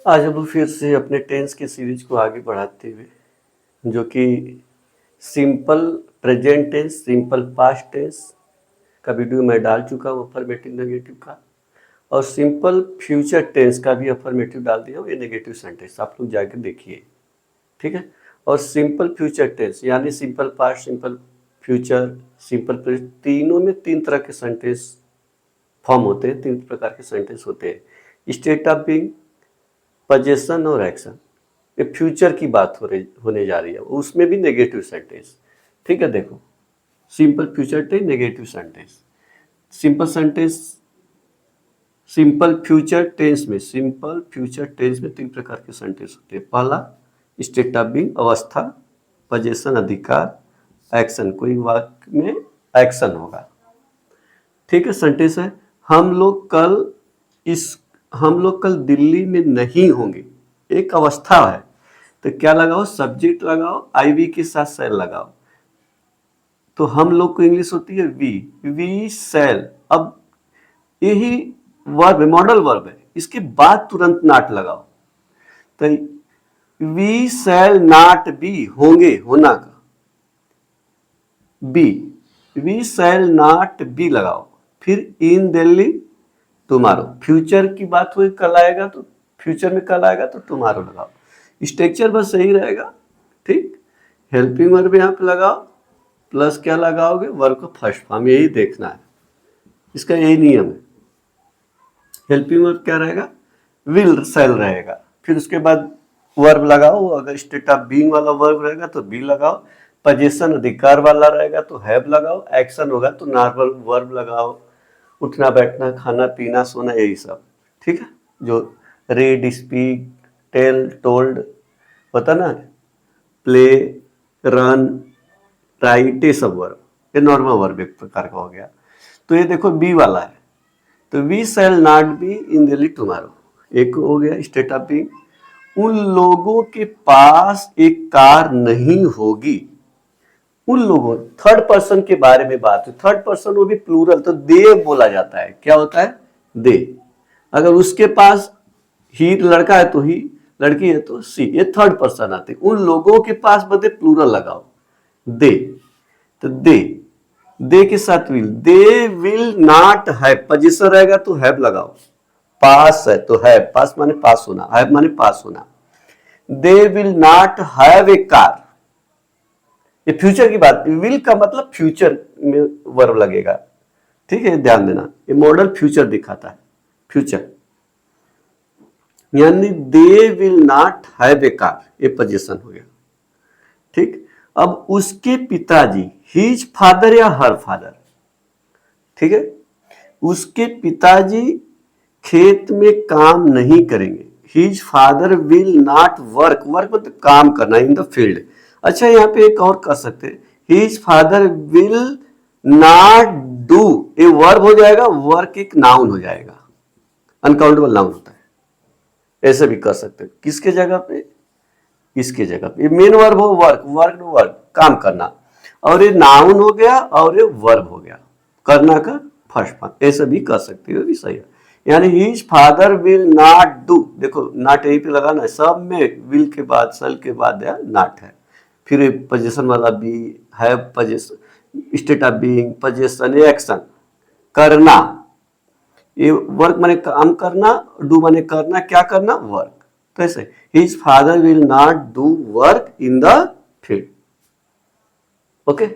आज हम लोग फिर से अपने टेंस की सीरीज को आगे बढ़ाते हुए, जो कि simple present tense, simple past tense का वीडियो मैं डाल चुका हूँ अफर्मेटिव नेगेटिव का, और सिंपल फ्यूचर टेंस का भी अफर्मेटिव डाल दिया हूँ। ये नेगेटिव सेंटेंस आप लोग जाकर देखिए, ठीक है। और सिंपल फ्यूचर टेंस यानी simple past, simple future, simple present, तीनों में तीन तरह के सेंटेंस फॉर्म होते हैं, तीन प्रकार के सेंटेंस होते हैं। स्टेट ऑफ बीइंग, पोजेशन और एक्शन। ये फ्यूचर की बात होने जा रही है, उसमें भी नेगेटिव सेंटेंस, ठीक है। देखो, simple future tense, negative sentence. Simple sentence, simple future tense में तीन प्रकार के सेंटेंस होते हैं। पहला स्टेट ऑफ बीइंग, अवस्था, पोजेशन अधिकार, एक्शन कोई वाक्य में एक्शन होगा, ठीक है। सेंटेंस है हम लोग कल दिल्ली में नहीं होंगे, एक अवस्था है। तो क्या लगाओ, सब्जेक्ट लगाओ, आईवी के साथ सेल लगाओ। तो हम लोग को इंग्लिश होती है वी सेल। अब यही वर्ब है, मॉडल वर्ब है, इसके बाद तुरंत नॉट लगाओ। तो वी सेल नॉट बी, होंगे होना का, be, we shall not be लगाओ। फिर इन दिल्ली टुमारो, फ्यूचर की बात हुई, कल आएगा तो फ्यूचर में कल आएगा तो टुमारो लगाओ। स्ट्रक्चर बस सही रहेगा, ठीक। हेल्पिंग वर्ब यहाँ पे लगाओ, प्लस क्या लगाओगे, वर्ब का फर्स्ट फॉर्म, यही देखना है, इसका यही नियम है। हेल्पिंग वर्ब क्या रहेगा, विल सेल रहेगा। फिर उसके बाद वर्ब लगाओ, अगर स्टेट ऑफ बीइंग वाला वर्ब रहेगा तो बी लगाओ, पोजीशन अधिकार वाला रहेगा तो हैव लगाओ, एक्शन होगा तो नॉर्मल वर्ब लगाओ, उठना बैठना खाना पीना सोना यही सब, ठीक है। जो रीड, स्पीक, टेल, टोल्ड होता ना, प्ले, रन, राइट, ये सब वर्ब, ये नॉर्मल वर्ब एक प्रकार का हो गया। तो ये देखो बी वाला है, तो we shall not be in Delhi tomorrow, एक हो गया स्टेट ऑफ बीइंग। उन लोगों के पास एक कार नहीं होगी, उन लोगों, थर्ड पर्सन के बारे में बात है, थर्ड पर्सन वो भी प्लूरल, तो दे बोला जाता है। क्या होता है, दे। अगर उसके पास ही लड़का है तो ही, लड़की है तो सी, ये थर्ड पर्सन आते। उन लोगों के पास बदले प्लूरल लगाओ, दे। तो दे के साथ will, they will not have, position रहेगा तो हैव लगाओ, पास है तो हैव, पास माने पास होना, हैव माने पास होना। They will not have a car, ये फ्यूचर की बात, विल का मतलब फ्यूचर में वर्ब लगेगा, ठीक है, ध्यान देना। ये मॉडल फ्यूचर दिखाता है, फ्यूचर यानी they will not have a car, ये पोजीशन हो गया, ठीक। अब उसके पिताजी, हिज फादर या हर फादर, ठीक है, उसके पिताजी खेत में काम नहीं करेंगे। His father will not work, work मतलब काम करना, इन द फील्ड। अच्छा, यहाँ पे एक और कर सकते हैं, his father will not do, ये वर्ब हो जाएगा, वर्क एक नाउन हो जाएगा, अनकाउंटेबल नाउन होता है, ऐसे भी कर सकते हैं। किसके जगह पे, इसके जगह पे। ये मेन वर्ब हो वर्क, वर्क वर्क काम करना, और ये नाउन हो गया और ये वर्ब हो गया, करना का फर्स्ट फॉर्म, ऐसे भी कर सकते हो, भी सही है। यानी his father will not do, देखो नॉट यहीं पे लगाना है, सब में विल के बाद सल के बाद नॉट है। फिर पोजीशन वाला be, have, possession, state of being, possession, action, करना, ये वर्क माने काम करना, डू माने करना, क्या करना, वर्क। कैसे, his father will not do work in the field, okay.